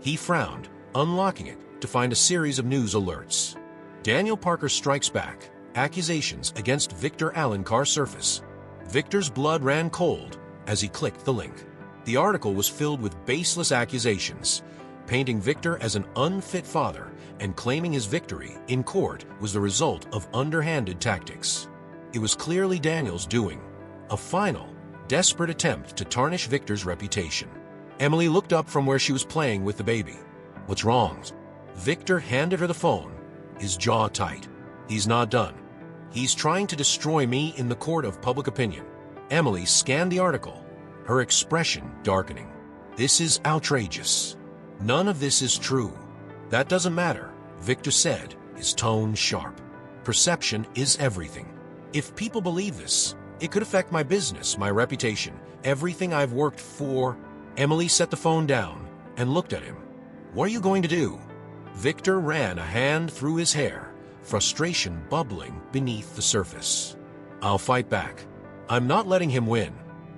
He frowned, unlocking it to find a series of news alerts. Daniel Parker strikes back. Accusations against Victor Alencar surface. Victor's blood ran cold as he clicked the link. The article was filled with baseless accusations, painting Victor as an unfit father and claiming his victory in court was the result of underhanded tactics. It was clearly Daniel's doing, a final, desperate attempt to tarnish Victor's reputation. Emily looked up from where she was playing with the baby. "What's wrong?" Victor handed her the phone, his jaw tight. "He's not done. He's trying to destroy me in the court of public opinion." Emily scanned the article, her expression darkening. "This is outrageous. None of this is true." "That doesn't matter," Victor said, his tone sharp. "Perception is everything. If people believe this, it could affect my business, my reputation, everything I've worked for." Emily set the phone down and looked at him. "What are you going to do?" Victor ran a hand through his hair, frustration bubbling beneath the surface. "I'll fight back. I'm not letting him win."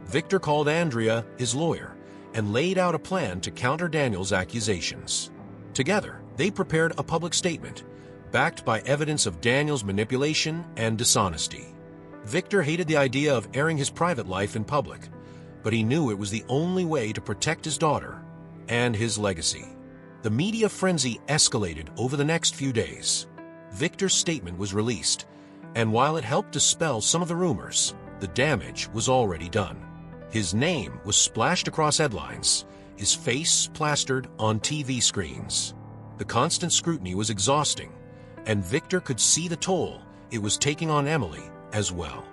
Victor called Andrea, his lawyer, and laid out a plan to counter Daniel's accusations. Together, they prepared a public statement, backed by evidence of Daniel's manipulation and dishonesty. Victor hated the idea of airing his private life in public, but he knew it was the only way to protect his daughter and his legacy. The media frenzy escalated over the next few days. Victor's statement was released, and while it helped dispel some of the rumors, the damage was already done. His name was splashed across headlines, his face plastered on TV screens. The constant scrutiny was exhausting, and Victor could see the toll it was taking on Emily as well.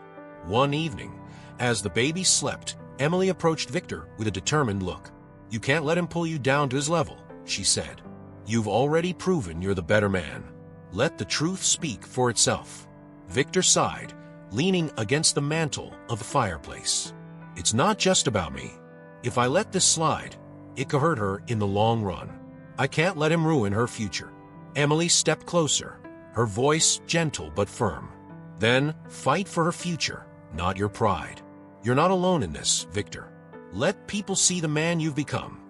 One evening, as the baby slept, Emily approached Victor with a determined look. "You can't let him pull you down to his level," she said. "You've already proven you're the better man. Let the truth speak for itself." Victor sighed, leaning against the mantel of the fireplace. "It's not just about me. If I let this slide, it could hurt her in the long run. I can't let him ruin her future." Emily stepped closer, her voice gentle but firm. "Then fight for her future, not your pride. You're not alone in this, Victor. Let people see the man you've become,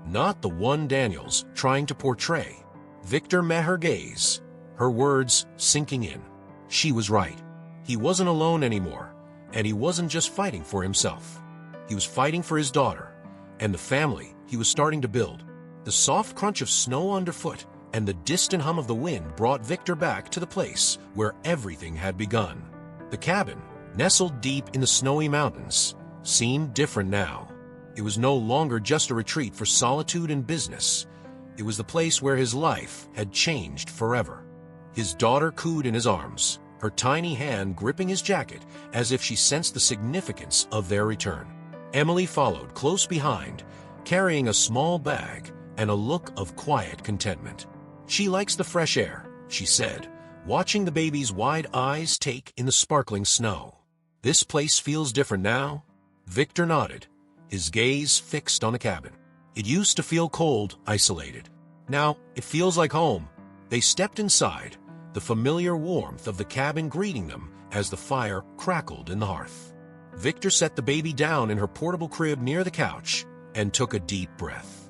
not the one Daniel's trying to portray." Victor met her gaze, her words sinking in. She was right. He wasn't alone anymore, and he wasn't just fighting for himself. He was fighting for his daughter and the family he was starting to build. The soft crunch of snow underfoot and the distant hum of the wind brought Victor back to the place where everything had begun. The cabin, nestled deep in the snowy mountains, seemed different now. It was no longer just a retreat for solitude and business. It was the place where his life had changed forever. His daughter cooed in his arms, her tiny hand gripping his jacket as if she sensed the significance of their return. Emily followed close behind, carrying a small bag and a look of quiet contentment. "She likes the fresh air," she said, watching the baby's wide eyes take in the sparkling snow. "This place feels different now?" Victor nodded, his gaze fixed on the cabin. "It used to feel cold, isolated. Now it feels like home." They stepped inside, the familiar warmth of the cabin greeting them as the fire crackled in the hearth. Victor set the baby down in her portable crib near the couch and took a deep breath.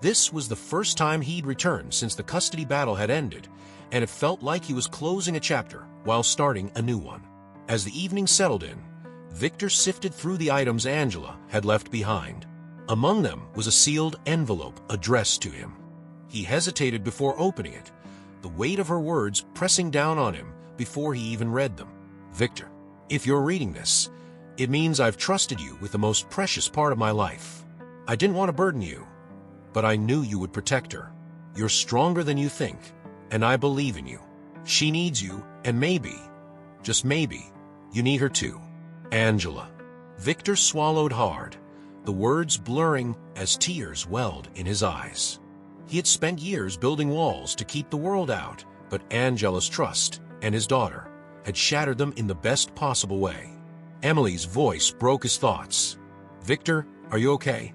This was the first time he'd returned since the custody battle had ended, and it felt like he was closing a chapter while starting a new one. As the evening settled in, Victor sifted through the items Angela had left behind. Among them was a sealed envelope addressed to him. He hesitated before opening it, the weight of her words pressing down on him before he even read them. "Victor, if you're reading this, it means I've trusted you with the most precious part of my life. I didn't want to burden you, but I knew you would protect her. You're stronger than you think, and I believe in you. She needs you, and maybe, just maybe, you need her too. Angela." Victor swallowed hard, the words blurring as tears welled in his eyes. He had spent years building walls to keep the world out, but Angela's trust and his daughter had shattered them in the best possible way. Emily's voice broke his thoughts. "Victor, are you okay?"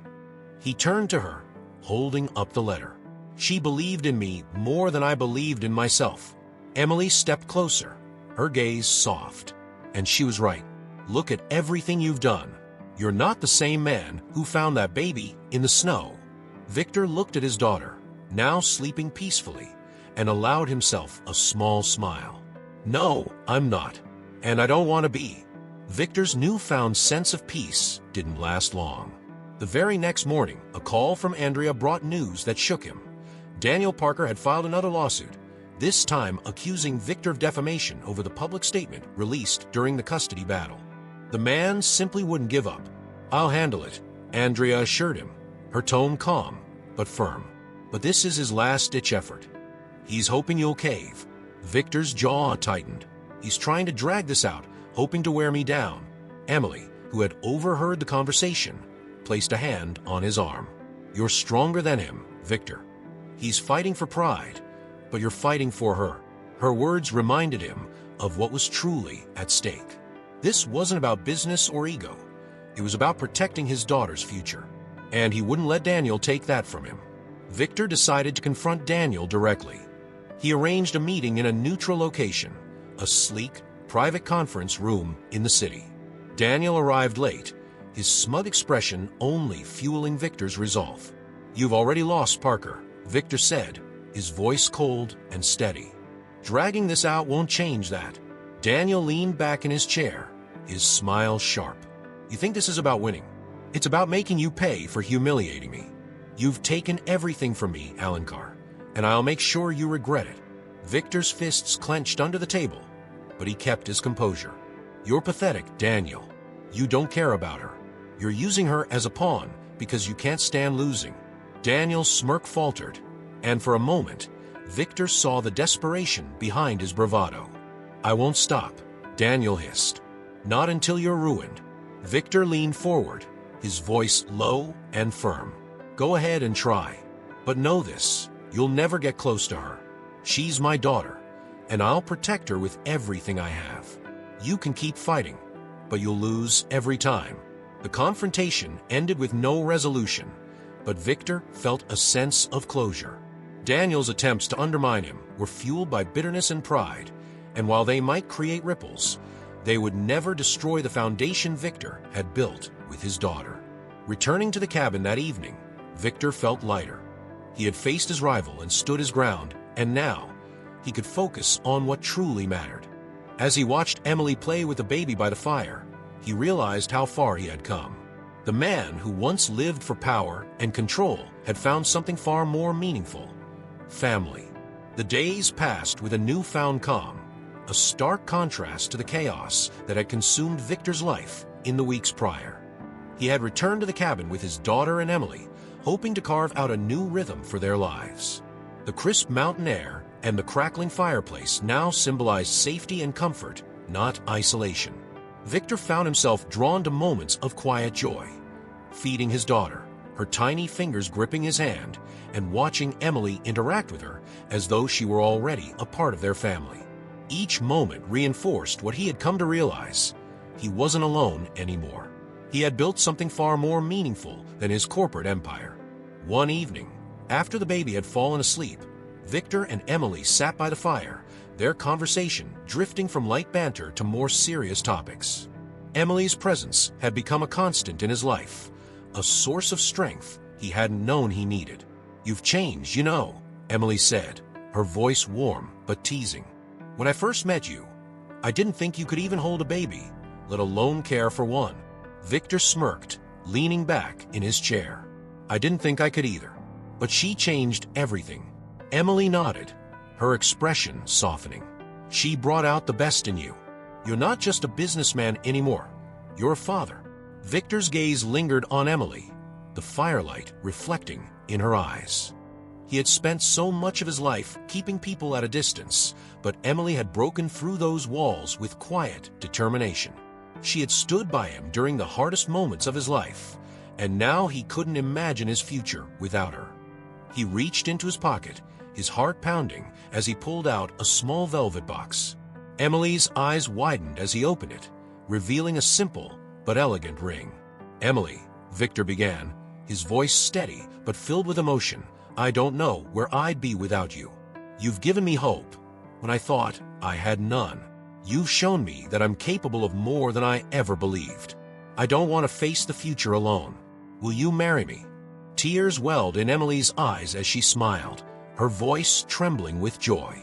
He turned to her, holding up the letter. "She believed in me more than I believed in myself." Emily stepped closer, her gaze soft. "And she was right. Look at everything you've done. You're not the same man who found that baby in the snow." Victor looked at his daughter, now sleeping peacefully, and allowed himself a small smile. "No, I'm not. And I don't want to be." Victor's newfound sense of peace didn't last long. The very next morning, a call from Andrea brought news that shook him. Daniel Parker had filed another lawsuit, this time accusing Victor of defamation over the public statement released during the custody battle. The man simply wouldn't give up. "I'll handle it," Andrea assured him, her tone calm but firm. "But this is his last-ditch effort. He's hoping you'll cave." Victor's jaw tightened. "He's trying to drag this out, hoping to wear me down." Emily, who had overheard the conversation, placed a hand on his arm. "You're stronger than him, Victor. He's fighting for pride, but you're fighting for her." Her words reminded him of what was truly at stake. This wasn't about business or ego. It was about protecting his daughter's future. And he wouldn't let Daniel take that from him. Victor decided to confront Daniel directly. He arranged a meeting in a neutral location, a sleek, private conference room in the city. Daniel arrived late, his smug expression only fueling Victor's resolve. "You've already lost, Parker," Victor said, his voice cold and steady. "Dragging this out won't change that." Daniel leaned back in his chair, his smile sharp. "You think this is about winning? It's about making you pay for humiliating me. You've taken everything from me, Alencar, and I'll make sure you regret it." Victor's fists clenched under the table, but he kept his composure. "You're pathetic, Daniel. You don't care about her. You're using her as a pawn because you can't stand losing." Daniel's smirk faltered, and for a moment, Victor saw the desperation behind his bravado. "I won't stop," Daniel hissed. "Not until you're ruined." Victor leaned forward, his voice low and firm. "Go ahead and try. But know this, you'll never get close to her. She's my daughter, and I'll protect her with everything I have. You can keep fighting, but you'll lose every time." The confrontation ended with no resolution, but Victor felt a sense of closure. Daniel's attempts to undermine him were fueled by bitterness and pride, and while they might create ripples, they would never destroy the foundation Victor had built with his daughter. Returning to the cabin that evening, Victor felt lighter. He had faced his rival and stood his ground, and now he could focus on what truly mattered. As he watched Emily play with the baby by the fire, he realized how far he had come. The man who once lived for power and control had found something far more meaningful: family. The days passed with a newfound calm, a stark contrast to the chaos that had consumed Victor's life in the weeks prior. He had returned to the cabin with his daughter and Emily, hoping to carve out a new rhythm for their lives. The crisp mountain air and the crackling fireplace now symbolized safety and comfort, not isolation. Victor found himself drawn to moments of quiet joy, feeding his daughter, her tiny fingers gripping his hand, and watching Emily interact with her as though she were already a part of their family. Each moment reinforced what he had come to realize: he wasn't alone anymore. He had built something far more meaningful than his corporate empire. One evening, after the baby had fallen asleep, Victor and Emily sat by the fire, their conversation drifting from light banter to more serious topics. Emily's presence had become a constant in his life, a source of strength he hadn't known he needed. "You've changed, you know," Emily said, her voice warm but teasing. "When I first met you, I didn't think you could even hold a baby, let alone care for one." Victor smirked, leaning back in his chair. "I didn't think I could either. But she changed everything." Emily nodded, her expression softening. "She brought out the best in you. You're not just a businessman anymore. You're a father." Victor's gaze lingered on Emily, the firelight reflecting in her eyes. He had spent so much of his life keeping people at a distance, but Emily had broken through those walls with quiet determination. She had stood by him during the hardest moments of his life, and now he couldn't imagine his future without her. He reached into his pocket, his heart pounding as he pulled out a small velvet box. Emily's eyes widened as he opened it, revealing a simple but elegant ring. "Emily," Victor began, his voice steady but filled with emotion, "I don't know where I'd be without you. You've given me hope when I thought I had none. You've shown me that I'm capable of more than I ever believed." I don't want to face the future alone. Will you marry me?" Tears welled in Emily's eyes as she smiled, her voice trembling with joy.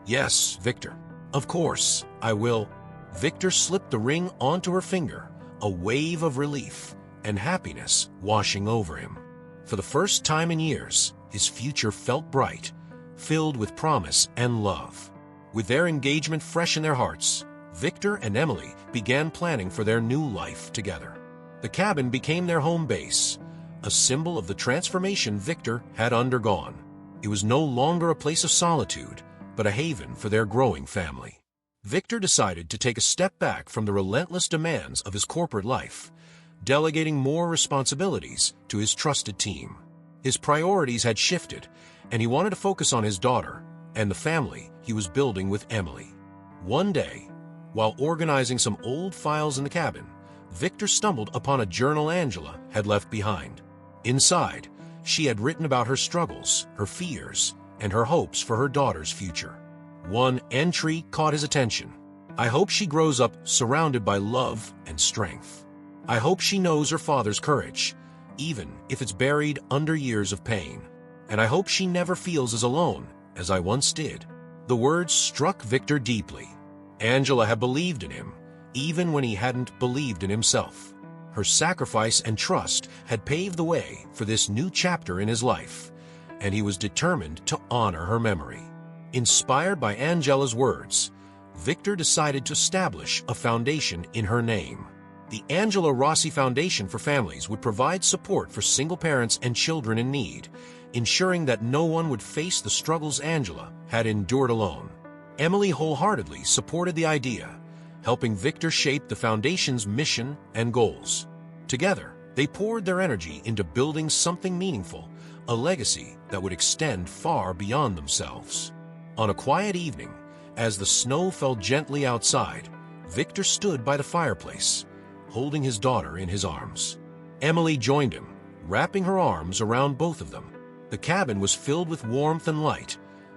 "Yes, Victor. Of course, I will." Victor slipped the ring onto her finger, a wave of relief and happiness washing over him. For the first time in years, his future felt bright, filled with promise and love. With their engagement fresh in their hearts, Victor and Emily began planning for their new life together. The cabin became their home base, a symbol of the transformation Victor had undergone. It was no longer a place of solitude, but a haven for their growing family. Victor decided to take a step back from the relentless demands of his corporate life, delegating more responsibilities to his trusted team. His priorities had shifted, and he wanted to focus on his daughter and the family he was building with Emily. One day, while organizing some old files in the cabin, Victor stumbled upon a journal Angela had left behind. Inside, she had written about her struggles, her fears, and her hopes for her daughter's future. One entry caught his attention. "I hope she grows up surrounded by love and strength. I hope she knows her father's courage, even if it's buried under years of pain. And I hope she never feels as alone as I once did." The words struck Victor deeply. Angela had believed in him, even when he hadn't believed in himself. Her sacrifice and trust had paved the way for this new chapter in his life, and he was determined to honor her memory. Inspired by Angela's words, Victor decided to establish a foundation in her name. The Angela Rossi Foundation for Families would provide support for single parents and children in need, ensuring that no one would face the struggles Angela had endured alone. Emily wholeheartedly supported the idea, helping Victor shape the foundation's mission and goals. Together, they poured their energy into building something meaningful, a legacy that would extend far beyond themselves. On a quiet evening, as the snow fell gently outside, Victor stood by the fireplace, holding his daughter in his arms. Emily joined him, wrapping her arms around both of them. The cabin was filled with warmth and light,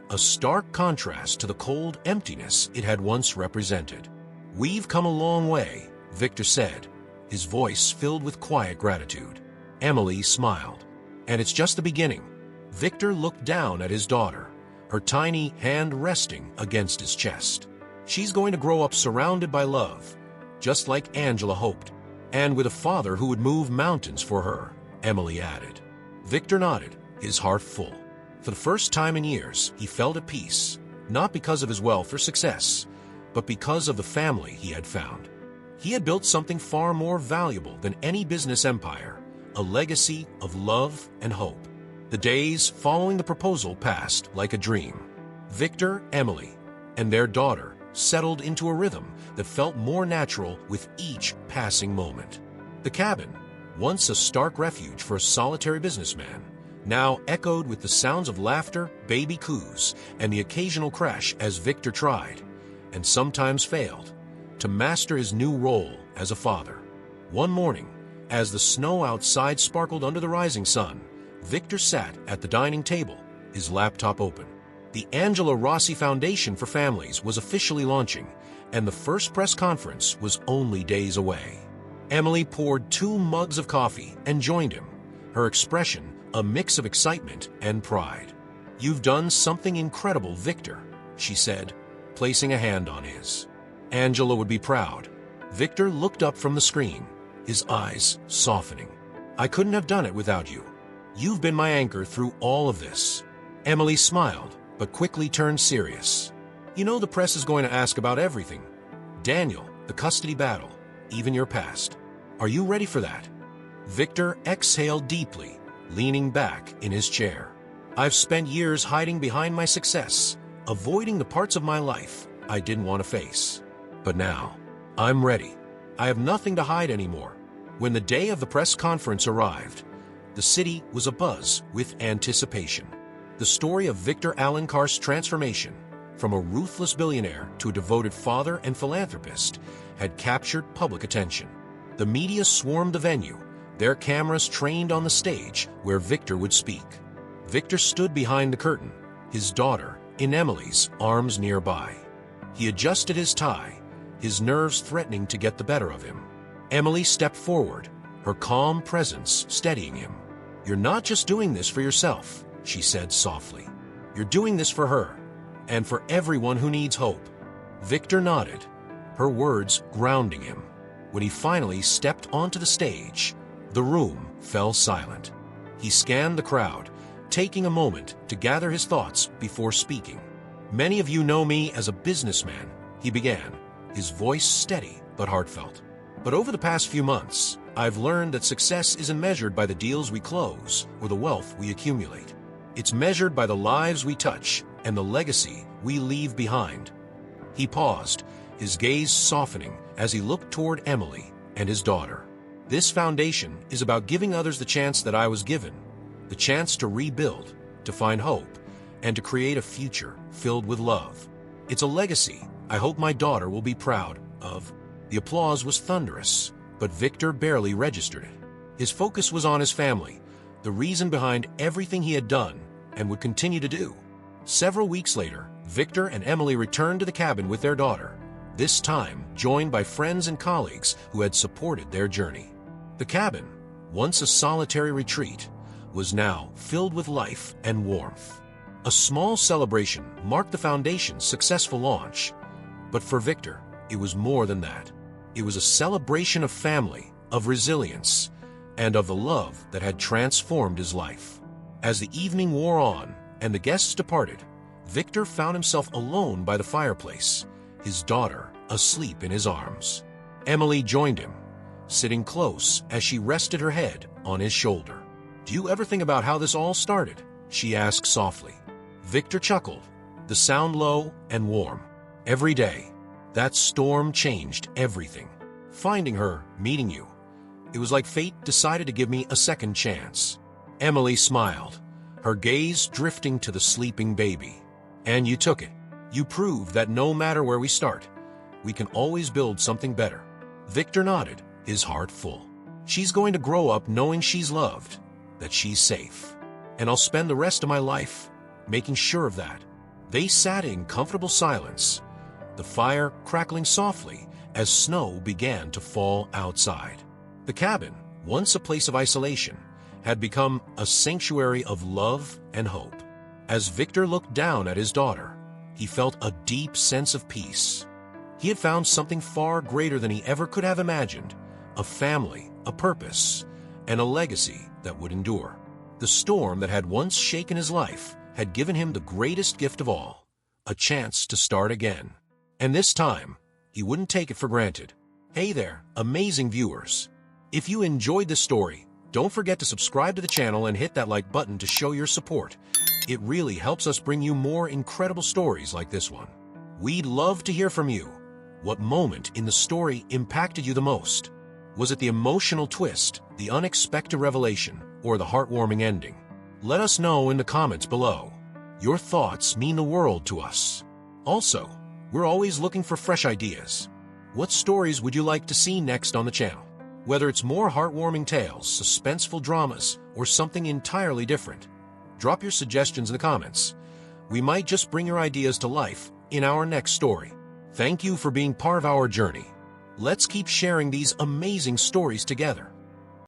a stark contrast to the cold emptiness it had once represented. "We've come a long way," Victor said, his voice filled with quiet gratitude. Emily smiled. "And it's just the beginning." Victor looked down at his daughter, her tiny hand resting against his chest. "She's going to grow up surrounded by love, just like Angela hoped, and with a father who would move mountains for her," Emily added. Victor nodded, his heart full. For the first time in years, he felt at peace, not because of his wealth or success, but because of the family he had found. He had built something far more valuable than any business empire, a legacy of love and hope. The days following the proposal passed like a dream. Victor, Emily, and their daughter settled into a rhythm that felt more natural with each passing moment. The cabin, once a stark refuge for a solitary businessman, now echoed with the sounds of laughter, baby coos, and the occasional crash as Victor tried, and sometimes failed, to master his new role as a father. One morning, as the snow outside sparkled under the rising sun, Victor sat at the dining table, his laptop open. The Angela Rossi Foundation for Families was officially launching, and the first press conference was only days away. Emily poured 2 mugs of coffee and joined him, her expression a mix of excitement and pride. "You've done something incredible, Victor," she said, placing a hand on his. Angela would be proud. Victor looked up from the screen, his eyes softening. "I couldn't have done it without you. You've been my anchor through all of this." Emily smiled, but quickly turned serious. "You know the press is going to ask about everything. Daniel, the custody battle, even your past. Are you ready for that?" Victor exhaled deeply, leaning back in his chair. "I've spent years hiding behind my success, avoiding the parts of my life I didn't want to face. But now, I'm ready. I have nothing to hide anymore." When the day of the press conference arrived, the city was abuzz with anticipation. The story of Victor Alencar's transformation, from a ruthless billionaire to a devoted father and philanthropist, had captured public attention. The media swarmed the venue, their cameras trained on the stage where Victor would speak. Victor stood behind the curtain, his daughter in Emily's arms nearby. He adjusted his tie, his nerves threatening to get the better of him. Emily stepped forward, her calm presence steadying him. "You're not just doing this for yourself," she said softly. "You're doing this for her, and for everyone who needs hope." Victor nodded, her words grounding him. When he finally stepped onto the stage, the room fell silent. He scanned the crowd, taking a moment to gather his thoughts before speaking. "Many of you know me as a businessman," he began, his voice steady but heartfelt. "But over the past few months, I've learned that success isn't measured by the deals we close or the wealth we accumulate. It's measured by the lives we touch and the legacy we leave behind." He paused, his gaze softening as he looked toward Emily and his daughter. "This foundation is about giving others the chance that I was given, the chance to rebuild, to find hope, and to create a future filled with love. It's a legacy I hope my daughter will be proud of." The applause was thunderous, but Victor barely registered it. His focus was on his family, the reason behind everything he had done and would continue to do. Several weeks later, Victor and Emily returned to the cabin with their daughter, this time joined by friends and colleagues who had supported their journey. The cabin, once a solitary retreat, was now filled with life and warmth. A small celebration marked the foundation's successful launch, but for Victor, it was more than that. It was a celebration of family, of resilience, and of the love that had transformed his life. As the evening wore on and the guests departed, Victor found himself alone by the fireplace, his daughter asleep in his arms. Emily joined him, sitting close as she rested her head on his shoulder. "Do you ever think about how this all started?" she asked softly. Victor chuckled, the sound low and warm. "Every day. That storm changed everything. Finding her, meeting you. It was like fate decided to give me a second chance." Emily smiled, her gaze drifting to the sleeping baby. "And you took it. You proved that no matter where we start, we can always build something better." Victor nodded, his heart full. "She's going to grow up knowing she's loved, that she's safe. And I'll spend the rest of my life making sure of that." They sat in comfortable silence, the fire crackling softly as snow began to fall outside. The cabin, once a place of isolation, had become a sanctuary of love and hope. As Victor looked down at his daughter, he felt a deep sense of peace. He had found something far greater than he ever could have imagined, a family, a purpose, and a legacy that would endure. The storm that had once shaken his life had given him the greatest gift of all, a chance to start again. And this time, he wouldn't take it for granted. Hey there, amazing viewers. If you enjoyed this story, don't forget to subscribe to the channel and hit that like button to show your support. It really helps us bring you more incredible stories like this one. We'd love to hear from you. What moment in the story impacted you the most? Was it the emotional twist, the unexpected revelation, or the heartwarming ending? Let us know in the comments below. Your thoughts mean the world to us. Also, we're always looking for fresh ideas. What stories would you like to see next on the channel? Whether it's more heartwarming tales, suspenseful dramas, or something entirely different, drop your suggestions in the comments. We might just bring your ideas to life in our next story. Thank you for being part of our journey. Let's keep sharing these amazing stories together.